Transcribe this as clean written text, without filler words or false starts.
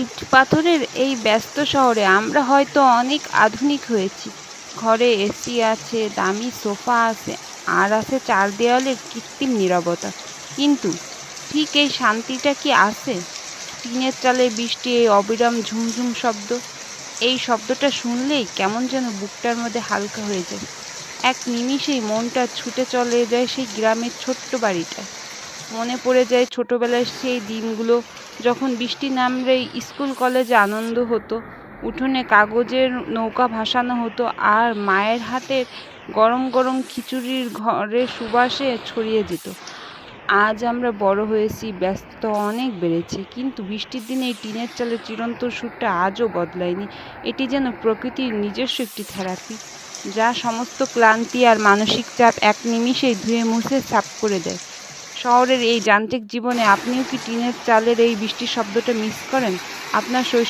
ইট পাথরের এই ব্যস্ত শহরে আমরা হয়তো অনেক আধুনিক হয়েছি। ঘরে এসি আছে, দামি সোফা আছে, আর আছে চার দেওয়ালের কৃত্রিম নীরবতা। কিন্তু ঠিক এই শান্তিটা কি আছে? টিনের চালে বৃষ্টি, এই অবিরাম ঝুমঝুম শব্দ, এই শব্দটা শুনলেই কেমন যেন বুকটার মধ্যে হালকা হয়ে যায়। এক নিমিষেই মনটা ছুটে চলে যায় সেই গ্রামের ছোট্ট বাড়িটায়। মনে পড়ে যায় ছোটবেলার সেই দিনগুলো, যখন বৃষ্টি নামলেই স্কুল কলেজে আনন্দ হতো, উঠোনে কাগজের নৌকা ভাসানো হতো, আর মায়ের হাতের গরম গরম খিচুড়ির ঘরের সুবাসে ছড়িয়ে যেত। আজ আমরা বড় হয়েছি, ব্যস্ততা অনেক বেড়েছে, কিন্তু বৃষ্টির দিনে এই টিনের চালের চিরন্তন সুরটা আজও বদলায়নি। এটি যেন প্রকৃতির নিজস্ব একটি থেরাপি, যা সমস্ত ক্লান্তি আর মানসিক চাপ এক নিমিষেই ধুয়ে মুছে সাফ করে দেয়। শহরের এই যান্ত্রিক জীবনে আপনিও কি টিনের চালের এই বৃষ্টির শব্দটা মিস করেন? আপনার শৈশব